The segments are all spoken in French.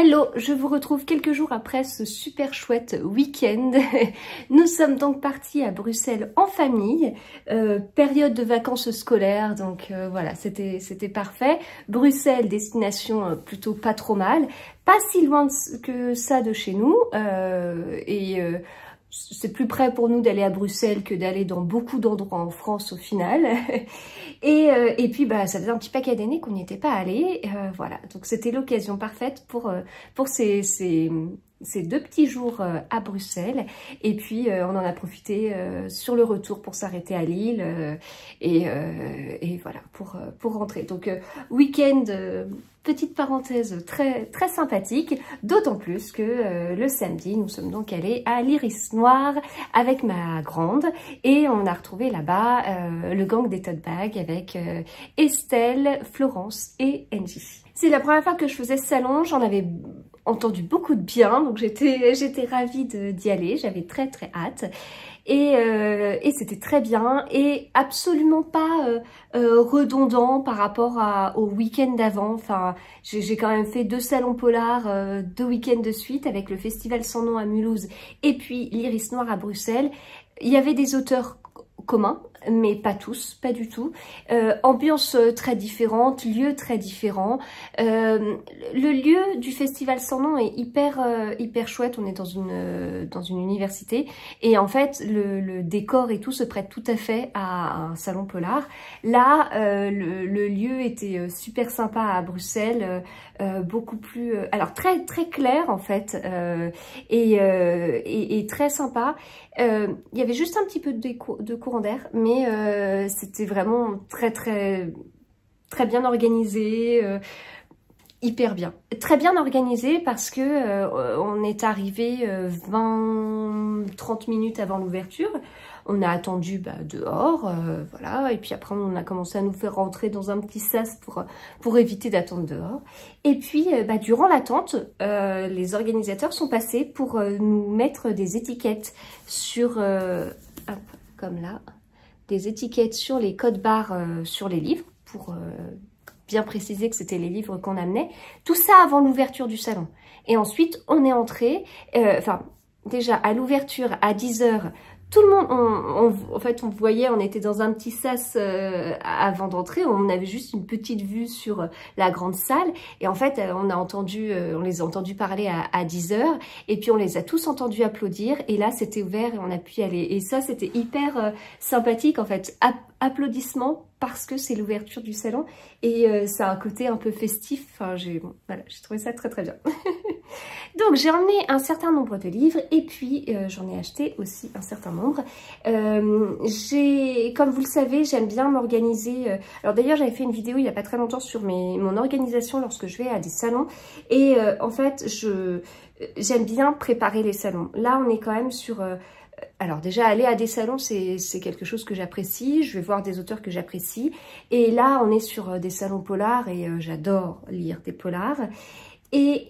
Hello, je vous retrouve quelques jours après ce super chouette week-end. Nous sommes donc partis à Bruxelles en famille, période de vacances scolaires, donc voilà, c'était parfait. Bruxelles, destination plutôt pas trop mal, pas si loin que ça de chez nous, c'est plus près pour nous d'aller à Bruxelles que d'aller dans beaucoup d'endroits en France au final. Et puis bah ça faisait un petit paquet d'années qu'on n'y était pas allé. Voilà, donc c'était l'occasion parfaite pour ces deux petits jours à Bruxelles. Et puis on en a profité sur le retour pour s'arrêter à Lille et voilà pour rentrer. Donc week-end, petite parenthèse très sympathique, d'autant plus que le samedi nous sommes donc allés à l'Iris Noir avec ma grande et on a retrouvé là-bas le gang des tote bags avec Estelle, Florence et Angie. C'est la première fois que je faisais ce salon, j'en avais entendu beaucoup de bien, donc j'étais ravie d'y aller, j'avais très hâte. Et c'était très bien et absolument pas redondant par rapport au week-end d'avant. Enfin, j'ai quand même fait 2 salons polars, 2 week-ends de suite avec le Festival sans nom à Mulhouse et puis l'Iris Noir à Bruxelles. Il y avait des auteurs communs, mais pas tous, pas du tout. Ambiance très différente, lieu très différent. Le lieu du Festival sans nom est hyper chouette. On est dans une université et en fait le décor et tout se prête tout à fait à un salon polar. Là, le lieu était super sympa à Bruxelles, beaucoup plus, alors très clair en fait, et très sympa. Il y avait juste un petit peu de courant d'air, mais c'était vraiment très bien organisé, hyper bien. Très bien organisé parce que on est arrivé 20-30 minutes avant l'ouverture. On a attendu dehors, voilà, et puis après on a commencé à nous faire rentrer dans un petit sas pour éviter d'attendre dehors. Et puis durant l'attente, les organisateurs sont passés pour nous mettre des étiquettes sur, hop, comme là, des étiquettes sur les codes barres sur les livres pour bien préciser que c'était les livres qu'on amenait. Tout ça avant l'ouverture du salon. Et ensuite, on est entré, enfin, déjà à l'ouverture à 10 h, tout le monde, en fait, on voyait, on était dans un petit sas avant d'entrer, on avait juste une petite vue sur la grande salle. Et en fait, on les a entendus parler à 10 h, et puis on les a tous entendus applaudir. Et là, c'était ouvert et on a pu y aller. Et ça, c'était hyper sympathique, en fait. Applaudissements parce que c'est l'ouverture du salon et ça a un côté un peu festif. Enfin, j'ai trouvé ça très bien. Donc j'ai emmené un certain nombre de livres et puis j'en ai acheté aussi un certain nombre. Comme vous le savez, j'aime bien m'organiser. Alors d'ailleurs, j'avais fait une vidéo il n'y a pas très longtemps sur mon organisation lorsque je vais à des salons. Et en fait, j'aime bien préparer les salons. Là, on est quand même sur... alors déjà, aller à des salons, c'est quelque chose que j'apprécie. Je vais voir des auteurs que j'apprécie. Et là, on est sur des salons polars et j'adore lire des polars. Et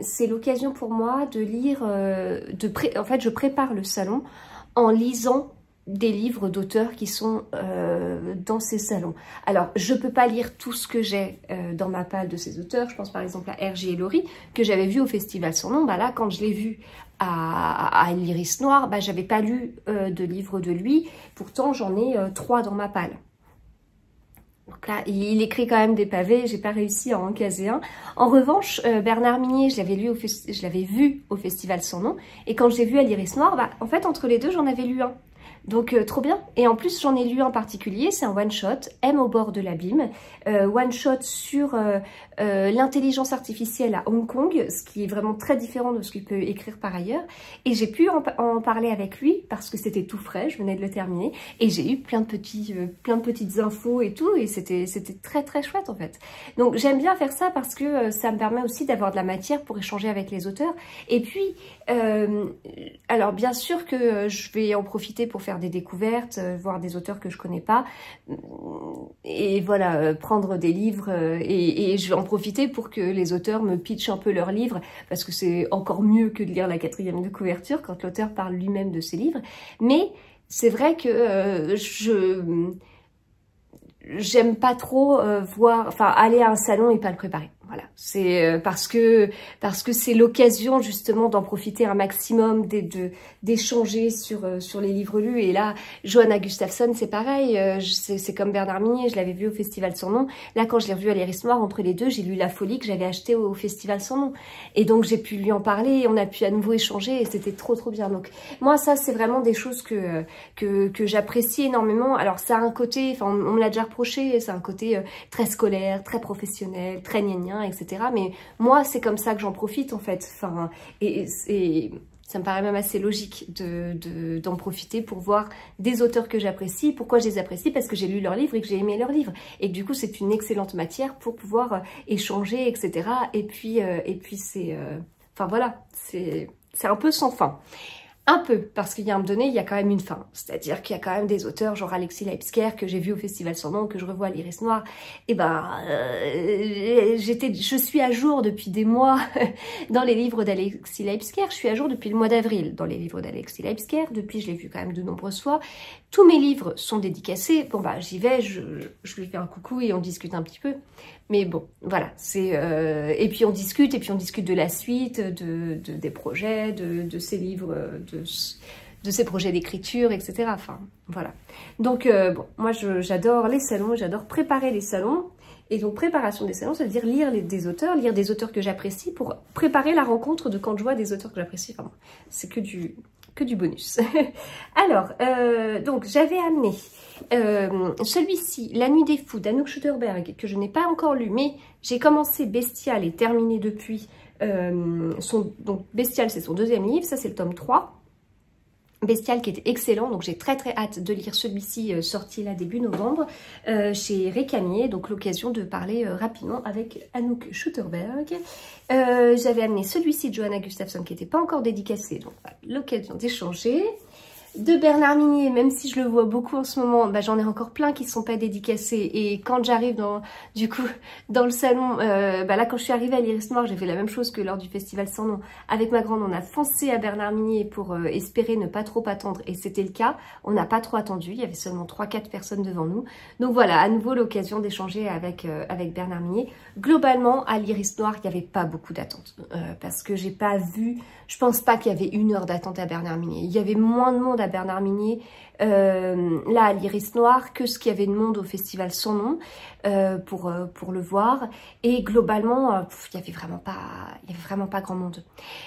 c'est l'occasion pour moi de lire, en fait, je prépare le salon en lisant des livres d'auteurs qui sont dans ces salons. Alors, je peux pas lire tout ce que j'ai dans ma palle de ces auteurs. Je pense par exemple à Hergé et Laurie, que j'avais vu au Festival sans nom. Là, quand je l'ai vu à l'Iris Noir, j'avais pas lu de livre de lui. Pourtant, j'en ai 3 dans ma palle. Donc là, il écrit quand même des pavés, j'ai pas réussi à en caser un. En revanche, Bernard Minier, je l'avais vu au Festival sans nom. Et quand je l'ai vu à l'Iris Noir, en fait, entre les deux, j'en avais lu un. Donc trop bien. Et en plus, j'en ai lu un particulier, c'est un one-shot, M au bord de l'abîme. One-shot sur l'intelligence artificielle à Hong Kong, ce qui est vraiment très différent de ce qu'il peut écrire par ailleurs. Et j'ai pu en parler avec lui parce que c'était tout frais, je venais de le terminer. Et j'ai eu plein de petites infos et tout, et c'était très chouette en fait. Donc j'aime bien faire ça parce que ça me permet aussi d'avoir de la matière pour échanger avec les auteurs. Et puis, alors bien sûr que je vais en profiter pour faire des découvertes, voir des auteurs que je connais pas, et voilà, prendre des livres et je vais en profiter pour que les auteurs me pitchent un peu leurs livres, parce que c'est encore mieux que de lire la 4e de couverture quand l'auteur parle lui-même de ses livres. Mais c'est vrai que j'aime pas trop aller à un salon et pas le préparer. Voilà, c'est parce que c'est l'occasion justement d'en profiter un maximum, d'échanger sur les livres lus. Et là, Johanna Gustafsson, c'est pareil, c'est comme Bernard Minet, je l'avais vu au Festival Sans Nom. Là, quand je l'ai revu à l'Iris Noire, entre les deux, j'ai lu La Folie que j'avais acheté au Festival Sans Nom. Et donc, j'ai pu lui en parler, on a pu à nouveau échanger et c'était trop bien. Donc, moi, ça, c'est vraiment des choses que j'apprécie énormément. Alors, ça a un côté, enfin, on me l'a déjà reproché, c'est un côté très scolaire, très professionnel, très gnagnien, etc. Mais moi, c'est comme ça que j'en profite, en fait. Enfin, et ça me paraît même assez logique d'en profiter pour voir des auteurs que j'apprécie. Pourquoi je les apprécie? Parce que j'ai lu leurs livres et que j'ai aimé leurs livres. Et que du coup, c'est une excellente matière pour pouvoir échanger, etc. Et puis c'est... Enfin, voilà, c'est un peu sans fin. Un peu, parce qu'il y a un moment donné, il y a quand même une fin. C'est-à-dire qu'il y a quand même des auteurs, genre Alexis Leipzger, que j'ai vu au Festival Sans Nom, que je revois à l'Iris Noire. Et ben, je suis à jour depuis des mois dans les livres d'Alexis Leipzger. Je suis à jour depuis le mois d'avril dans les livres d'Alexis Leipzger. Depuis, je l'ai vu quand même de nombreuses fois. Tous mes livres sont dédicacés. Bon, bah, j'y vais, je lui fais un coucou et on discute un petit peu. Mais bon, voilà, c'est... et puis on discute de la suite, des projets, de ces livres, de ces projets d'écriture, etc. Enfin, voilà. Donc, bon, moi, j'adore les salons, j'adore préparer les salons. Et donc, préparation des salons, ça veut dire lire des auteurs que j'apprécie pour préparer la rencontre de quand je vois des auteurs que j'apprécie. Enfin, c'est que du bonus. Alors, donc, j'avais amené celui-ci, La Nuit des Fous, d'Anouk Schutterberg, que je n'ai pas encore lu, mais j'ai commencé Bestial et terminé depuis. Donc, Bestial, c'est son deuxième livre, ça c'est le tome 3. Bestial qui était excellent, donc j'ai très hâte de lire celui-ci sorti là début novembre chez Récamier, donc l'occasion de parler rapidement avec Anouk Schutterberg. J'avais amené celui-ci de Johanna Gustafsson qui n'était pas encore dédicacé, donc l'occasion d'échanger. De Bernard Minet, même si je le vois beaucoup en ce moment, bah, j'en ai encore plein qui ne sont pas dédicacés. Et quand j'arrive dans le salon, bah là quand je suis arrivée à l'Iris Noire, j'ai fait la même chose que lors du Festival Sans Nom. Avec ma grande, on a foncé à Bernard Minet pour espérer ne pas trop attendre. Et c'était le cas, on n'a pas trop attendu, il y avait seulement 3-4 personnes devant nous. Donc voilà, à nouveau l'occasion d'échanger avec Bernard Minet. Globalement, à l'Iris Noire, il n'y avait pas beaucoup d'attente. Parce que j'ai pas vu, je pense pas qu'il y avait 1 heure d'attente à Bernard Minet. Il y avait moins de monde à Bernard Minet là à l'Iris Noire que ce qu'il y avait de monde au Festival Sans Nom pour le voir. Et globalement, il y avait vraiment pas grand monde.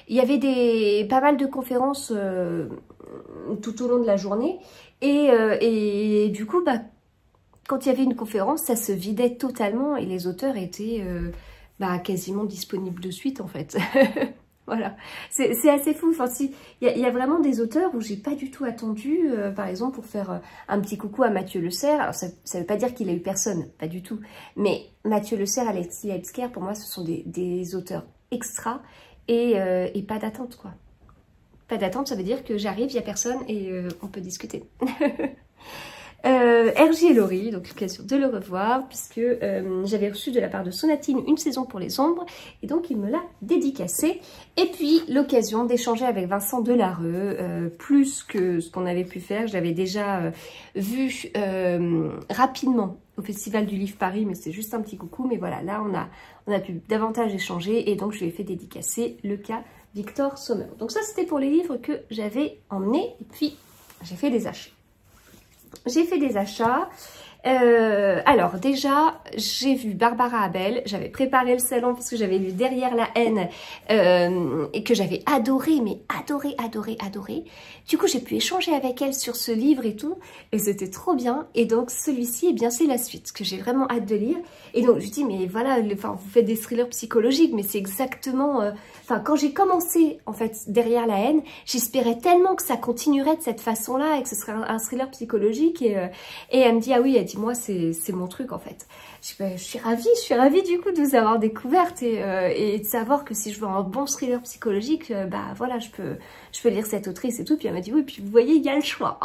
Il y avait pas mal de conférences tout au long de la journée et du coup, bah, quand il y avait une conférence, ça se vidait totalement et les auteurs étaient quasiment disponibles de suite en fait. Voilà, c'est assez fou. Enfin, il y a vraiment des auteurs où j'ai pas du tout attendu, par exemple, pour faire un petit coucou à Mathieu Le Serre. Alors, ça veut pas dire qu'il a eu personne, pas du tout. Mais Mathieu Le Serre, Alexis Leipzger, pour moi, ce sont des auteurs extra et pas d'attente, quoi. Pas d'attente, ça veut dire que j'arrive, il y a personne et on peut discuter. RJ et Laurie, donc l'occasion de le revoir puisque j'avais reçu de la part de Sonatine Une saison pour les ombres et donc il me l'a dédicacé. Et puis l'occasion d'échanger avec Vincent Delarue, plus que ce qu'on avait pu faire. Je l'avais déjà vu rapidement au Festival du Livre Paris, mais c'est juste un petit coucou. Mais voilà, là on a pu davantage échanger et donc je lui ai fait dédicacer le cas Victor Sommer. Donc ça c'était pour les livres que j'avais emmenés et puis j'ai fait des achats. Alors déjà, j'ai vu Barbara Abel, j'avais préparé le salon parce que j'avais lu Derrière la haine et que j'avais adoré, mais adoré. Du coup, j'ai pu échanger avec elle sur ce livre et tout, et c'était trop bien. Et donc, celui-ci, eh bien, c'est la suite que j'ai vraiment hâte de lire. Et donc, je dis, mais voilà, vous faites des thrillers psychologiques, mais c'est exactement... quand j'ai commencé, en fait, Derrière la haine, j'espérais tellement que ça continuerait de cette façin-là et que ce serait un thriller psychologique. Et elle me dit, ah oui, elle dit, moi, c'est mon truc, en fait. Je suis ravie du coup de vous avoir découverte et de savoir que si je veux un bon thriller psychologique, voilà, je peux lire cette autrice et tout. Puis elle m'a dit, oui, puis vous voyez, il y a le choix.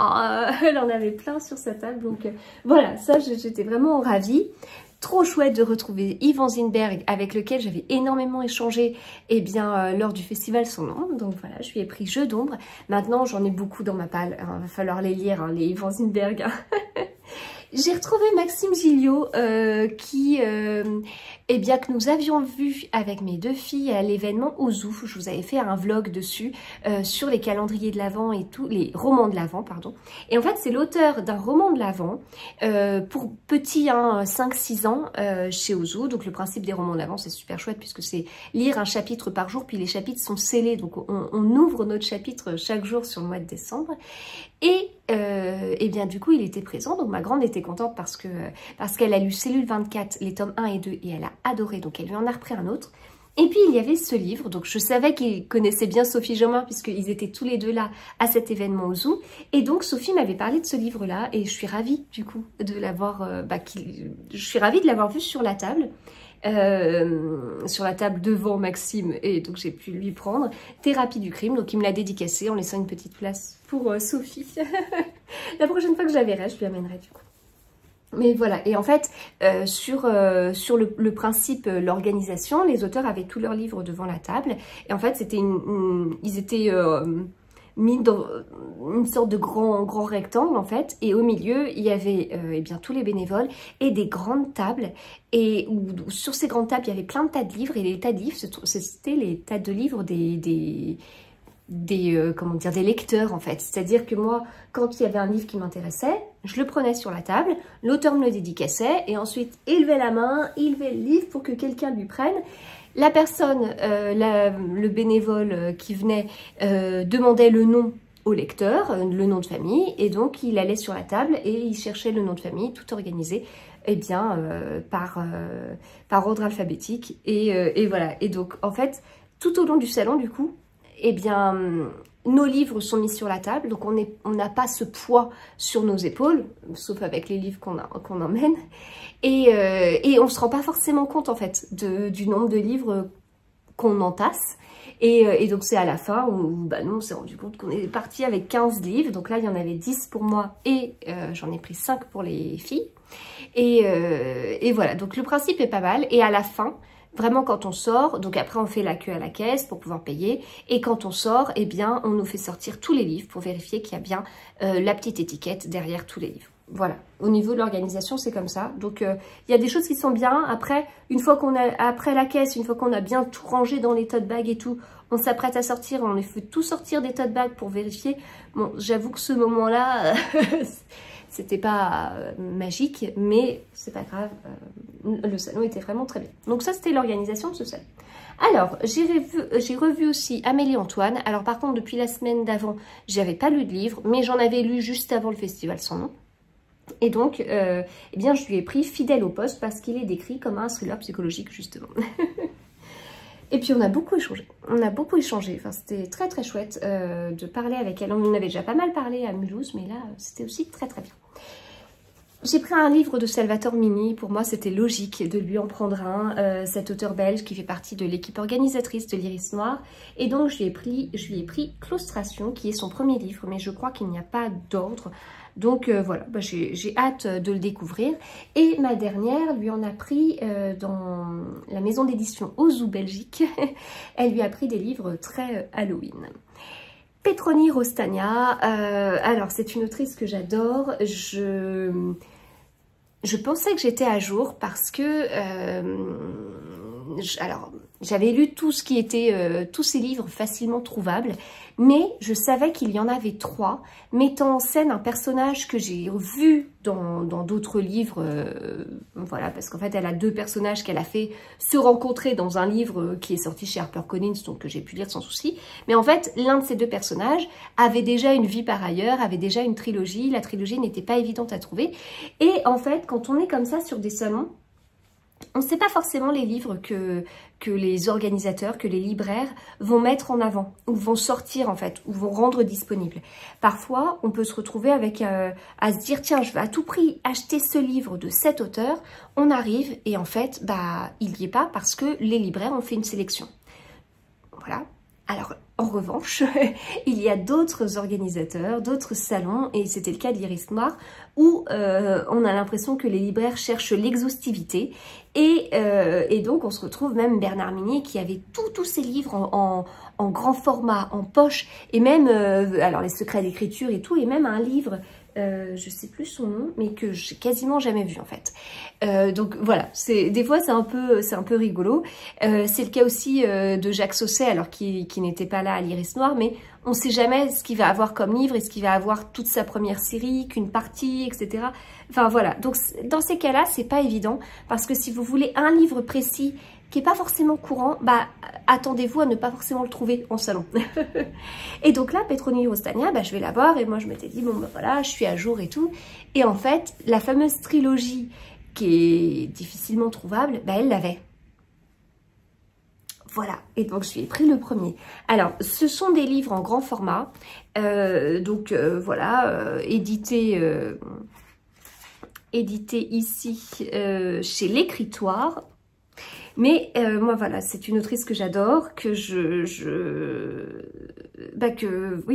Elle en avait plein sur sa table, donc voilà, ça, j'étais vraiment ravie. Trop chouette de retrouver Yves Anzinberg avec lequel j'avais énormément échangé lors du Festival Sans Nom. Donc voilà, je lui ai pris Jeu d'ombre. Maintenant, j'en ai beaucoup dans ma palle. Il va falloir les lire, les Yves Anzinberg. J'ai retrouvé Maxime Gilliot eh bien, que nous avions vu avec mes deux filles à l'événement Ozu. Je vous avais fait un vlog dessus sur les calendriers de l'Avent et tous les romans de l'Avent, pardon. Et en fait, c'est l'auteur d'un roman de l'Avent pour petits, hein, 5-6 ans chez Ozu. Donc le principe des romans de l'Avent, c'est super chouette puisque c'est lire un chapitre par jour, puis les chapitres sont scellés. Donc on ouvre notre chapitre chaque jour sur le mois de décembre. Et bien du coup il était présent, donc ma grande était contente parce qu'elle a lu Cellule 24, les tomes 1 et 2 et elle a adoré, donc elle lui en a repris un autre. Et puis il y avait ce livre, donc je savais qu'il connaissait bien Sophie Jomard puisqu'ils étaient tous les deux là à cet événement au Zoo. Et donc Sophie m'avait parlé de ce livre là et je suis ravie du coup de l'avoir je suis ravie de l'avoir vu sur la table. Devant Maxime, et donc j'ai pu lui prendre Thérapie du crime, donc il me l'a dédicacé en laissant une petite place pour Sophie. La prochaine fois que je la verrai, je lui amènerai du coup. Mais voilà, et en fait, sur le principe, l'organisation, les auteurs avaient tous leurs livres devant la table, et en fait, c'était ils étaient mis dans une sorte de grand rectangle en fait, et au milieu il y avait eh bien tous les bénévoles et des grandes tables, et sur ces grandes tables il y avait plein de tas de livres, et les tas de livres c'était les tas de livres des comment dire, des lecteurs en fait. C'est-à-dire que moi, quand il y avait un livre qui m'intéressait, je le prenais sur la table, l'auteur me le dédicaçait, et ensuite il levait la main, il levait le livre pour que quelqu'un lui prenne. La personne, le bénévole qui venait demandait le nom au lecteur, le nom de famille, et donc il allait sur la table et il cherchait le nom de famille, tout organisé, eh bien, par ordre alphabétique. Et voilà, et donc en fait, tout au long du salon, du coup, eh bien, nos livres sont mis sur la table, donc on n'a pas ce poids sur nos épaules, sauf avec les livres qu'on emmène, et on ne se rend pas forcément compte en fait du nombre de livres qu'on entasse, et donc c'est à la fin où bah, nous on s'est rendu compte qu'on est parti avec 15 livres, donc là il y en avait 10 pour moi, et j'en ai pris 5 pour les filles, et voilà, donc le principe est pas mal, et à la fin, vraiment quand on sort, donc après on fait la queue à la caisse pour pouvoir payer, et quand on sort, eh bien on nous fait sortir tous les livres pour vérifier qu'il y a bien la petite étiquette derrière tous les livres. Voilà, au niveau de l'organisation c'est comme ça, donc il y a des choses qui sont bien. Après, après la caisse, une fois qu'on a bien tout rangé dans les tote bags et tout, on s'apprête à sortir, on les fait tout sortir des tote bags pour vérifier. Bon, j'avoue que ce moment-là... C'était pas magique, mais c'est pas grave, le salon était vraiment très bien. Donc ça, c'était l'organisation de ce salon. Alors, j'ai revu aussi Amélie Antoine. Alors par contre, depuis la semaine d'avant, j'avais pas lu de livre, mais j'en avais lu juste avant le festival sans nom. Et donc, eh bien, je lui ai pris Fidèle au poste parce qu'il est décrit comme un thriller psychologique, justement. Et puis on a beaucoup échangé, enfin c'était très très chouette de parler avec elle. On en avait déjà pas mal parlé à Mulhouse, mais là c'était aussi très très bien. J'ai pris un livre de Salvatore Mini, pour moi c'était logique de lui en prendre un, cet auteur belge qui fait partie de l'équipe organisatrice de l'Iris Noir. Et donc je lui ai pris Claustration, qui est son premier livre, mais je crois qu'il n'y a pas d'ordre. Donc voilà, bah, j'ai hâte de le découvrir. Et ma dernière lui en a pris dans la maison d'édition Ozu Belgique. Elle lui a pris des livres très Halloween. Petroni Rostagna, alors c'est une autrice que j'adore. Je pensais que j'étais à jour parce que alors j'avais lu tout ce qui était tous ces livres facilement trouvables, mais je savais qu'il y en avait 3 mettant en scène un personnage que j'ai vu dans d'autres livres, voilà, parce qu'en fait elle a 2 personnages qu'elle a fait se rencontrer dans un livre qui est sorti chez HarperCollins, donc que j'ai pu lire sans souci. Mais en fait l'un de ces 2 personnages avait déjà une vie par ailleurs, avait déjà une trilogie. La trilogie n'était pas évidente à trouver, et en fait quand on est comme ça sur des salons, on ne sait pas forcément les livres que les organisateurs, que les libraires vont mettre en avant, ou vont sortir en fait, ou vont rendre disponibles. Parfois, on peut se retrouver avec à se dire, tiens, je vais à tout prix acheter ce livre de cet auteur. On arrive et en fait, bah, il n'y est pas parce que les libraires ont fait une sélection. Voilà. Alors, en revanche, il y a d'autres organisateurs, d'autres salons, et c'était le cas de l'Iris Noir, où on a l'impression que les libraires cherchent l'exhaustivité, et donc on se retrouve même Bernard Minier qui avait tous ses livres en grand format, en poche, et même, alors les secrets d'écriture et tout, et même un livre je sais plus son nom, mais que j'ai quasiment jamais vu en fait. Donc voilà, des fois c'est un peu rigolo. C'est le cas aussi de Jacques Sausset, alors qui n'était pas là à l'Iris Noir, mais on ne sait jamais ce qu'il va avoir comme livre, est-ce qu'il va avoir toute sa première série, qu'une partie, etc. Enfin voilà, donc dans ces cas-là, c'est pas évident, parce que si vous voulez un livre précis qui n'est pas forcément courant, bah attendez-vous à ne pas forcément le trouver en salon. Et donc là, Petronio Rostagna, bah, je vais la voir, et moi je m'étais dit, bon bah voilà, je suis à jour et tout. Et en fait, la fameuse trilogie qui est difficilement trouvable, bah elle l'avait. Voilà, et donc je lui ai pris le premier. Alors, ce sont des livres en grand format, voilà, édités ici chez l'Écritoire. Mais moi voilà, c'est une autrice que j'adore, que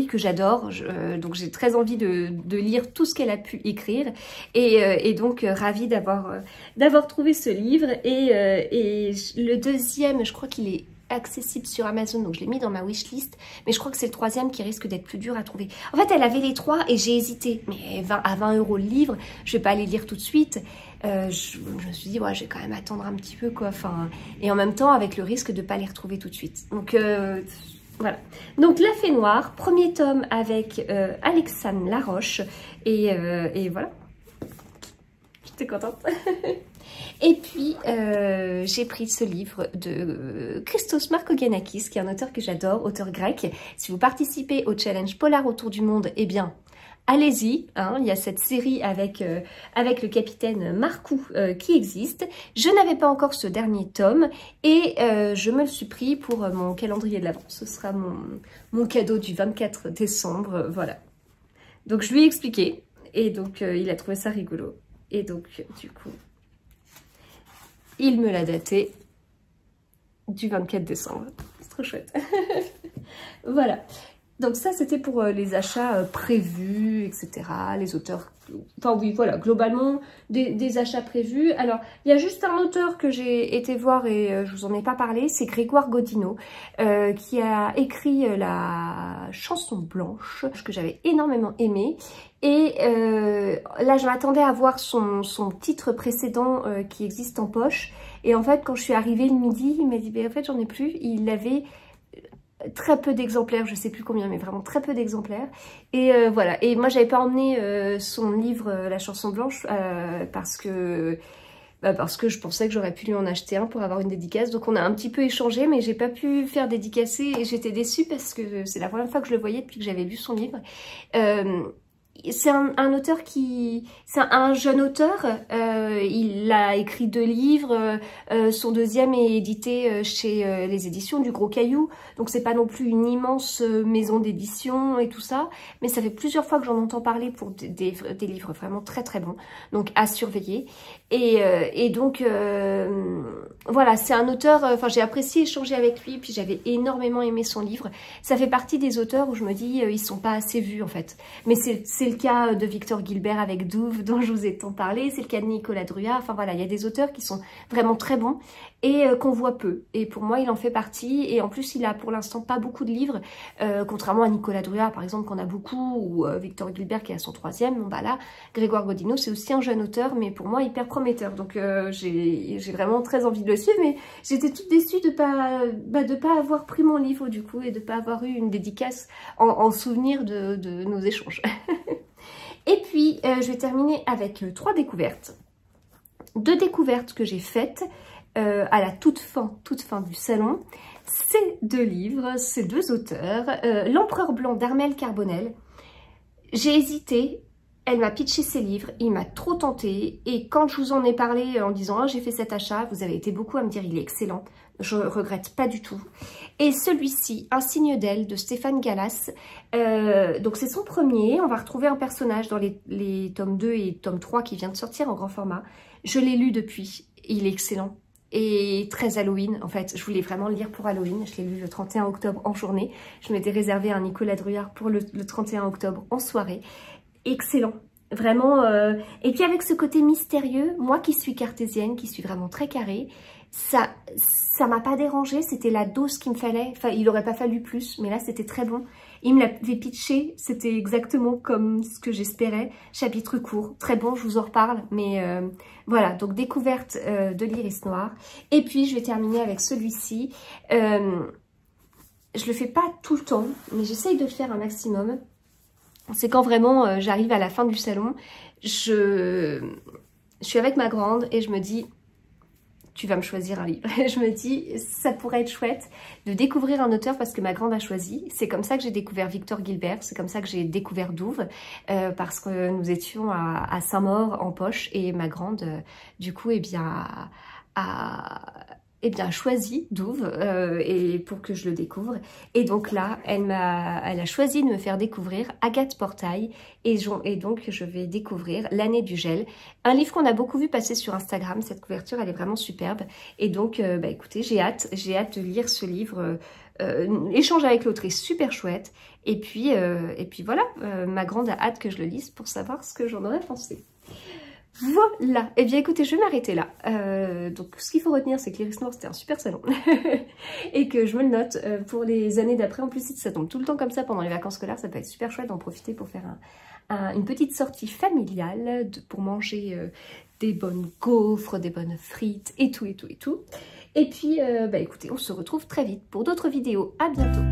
que j'adore. Donc j'ai très envie de lire tout ce qu'elle a pu écrire, et donc ravie d'avoir trouvé ce livre. Et le deuxième, je crois qu'il est accessible sur Amazon, donc je l'ai mis dans ma wishlist, mais je crois que c'est le troisième qui risque d'être plus dur à trouver. En fait, elle avait les trois et j'ai hésité, mais à 20 € le livre, je vais pas les lire tout de suite. Je me suis dit, ouais, je vais quand même attendre un petit peu, quoi. Enfin, et en même temps, avec le risque de ne pas les retrouver tout de suite. Donc, voilà. Donc, La Fée Noire, premier tome avec Alexandre Laroche. Et voilà. J'étais contente. Et puis, j'ai pris ce livre de Christos Markogiannakis, qui est un auteur que j'adore, auteur grec. Si vous participez au challenge Polar autour du monde, eh bien, allez-y, hein, il y a cette série avec le capitaine Marcou qui existe. Je n'avais pas encore ce dernier tome et je me le suis pris pour mon calendrier de l'Avent. Ce sera mon cadeau du 24 décembre, voilà. Donc je lui ai expliqué et donc il a trouvé ça rigolo. Et donc du coup, il me l'a daté du 24 décembre. C'est trop chouette. Voilà. Donc ça, c'était pour les achats prévus, etc. Les auteurs... Enfin oui, voilà, globalement, des achats prévus. Alors, il y a juste un auteur que j'ai été voir et je vous en ai pas parlé, c'est Grégoire Godino, qui a écrit la chanson blanche, que j'avais énormément aimé. Et là, je m'attendais à voir son titre précédent qui existe en poche. Et en fait, quand je suis arrivée le midi, il m'a dit, en fait, j'en ai plus. Il avait... très peu d'exemplaires, je sais plus combien, mais vraiment très peu d'exemplaires. Et voilà, et moi j'avais pas emmené son livre La chanson blanche parce que je pensais que j'aurais pu lui en acheter un pour avoir une dédicace. Donc on a un petit peu échangé, mais j'ai pas pu faire dédicacer et j'étais déçue parce que c'est la première fois que je le voyais depuis que j'avais lu son livre. C'est un auteur qui... C'est un jeune auteur, il a écrit 2 livres, son deuxième est édité chez les éditions du Gros Caillou, donc c'est pas non plus une immense maison d'édition et tout ça, mais ça fait plusieurs fois que j'en entends parler pour des livres vraiment très très bons, donc à surveiller. Et donc voilà, c'est un auteur, enfin j'ai apprécié échanger avec lui, puis j'avais énormément aimé son livre. Ça fait partie des auteurs où je me dis, ils sont pas assez vus en fait, mais c'est le cas de Victor Gilbert avec Douve, dont je vous ai tant parlé. C'est le cas de Nicolas Druat. Enfin voilà, il y a des auteurs qui sont vraiment très bons et qu'on voit peu. Et pour moi, il en fait partie. Et en plus, il a pour l'instant pas beaucoup de livres, contrairement à Nicolas Druat, par exemple, qu'on a beaucoup, ou Victor Gilbert qui est à son 3e. Bon bah là, Grégoire Godino, c'est aussi un jeune auteur, mais pour moi, hyper prometteur. Donc j'ai vraiment très envie de le suivre, mais j'étais toute déçue de pas avoir pris mon livre du coup et de pas avoir eu une dédicace en souvenir de nos échanges. Et puis, je vais terminer avec 3 découvertes. 2 découvertes que j'ai faites à la toute fin du salon. Ces 2 livres, ces 2 auteurs. L'Empereur blanc d'Armelle Carbonel. J'ai hésité, elle m'a pitché ses livres, il m'a trop tenté. Et quand je vous en ai parlé en disant « Ah, j'ai fait cet achat », vous avez été beaucoup à me dire « Il est excellent ». Je regrette pas du tout. Et celui-ci, Un signe d'elle de Stéphane Gallas. Donc c'est son premier. On va retrouver un personnage dans les tomes 2 et tome 3 qui vient de sortir en grand format. Je l'ai lu depuis. Il est excellent. Et très Halloween. En fait, je voulais vraiment le lire pour Halloween. Je l'ai lu le 31 octobre en journée. Je m'étais réservé un Nicolas Druat pour le 31 octobre en soirée. Excellent. Vraiment. Et puis avec ce côté mystérieux, moi qui suis cartésienne, qui suis vraiment très carrée, ça m'a pas dérangé, c'était la dose qu'il me fallait. Enfin, il aurait pas fallu plus, mais là c'était très bon. Il me l'avait pitché, c'était exactement comme ce que j'espérais. Chapitre court, très bon, je vous en reparle. Mais voilà, donc découverte de l'iris noir. Et puis je vais terminer avec celui-ci. Je le fais pas tout le temps, mais j'essaye de le faire un maximum. C'est quand vraiment j'arrive à la fin du salon, je suis avec ma grande et je me dis, tu vas me choisir un livre. Je me dis, ça pourrait être chouette de découvrir un auteur parce que ma grande a choisi. C'est comme ça que j'ai découvert Victor Gilbert, c'est comme ça que j'ai découvert Douve, parce que nous étions à Saint-Maur en poche et ma grande, du coup, a choisi Douve et pour que je le découvre. Et donc là, elle a choisi de me faire découvrir Agathe Portail et donc je vais découvrir L'année du gel. Un livre qu'on a beaucoup vu passer sur Instagram, cette couverture elle est vraiment superbe. Et donc écoutez, j'ai hâte de lire ce livre. L'échange avec l'autrice super chouette. Et puis voilà, ma grande a hâte que je le lise pour savoir ce que j'en aurais pensé. Voilà, et bien écoutez, je vais m'arrêter là. Donc ce qu'il faut retenir, c'est que l'Iris Noir c'était un super salon et que je me le note pour les années d'après. En plus, si ça tombe tout le temps comme ça pendant les vacances scolaires, ça peut être super chouette d'en profiter pour faire une petite sortie familiale pour manger des bonnes gaufres, des bonnes frites et tout. Et puis, écoutez, on se retrouve très vite pour d'autres vidéos. À bientôt.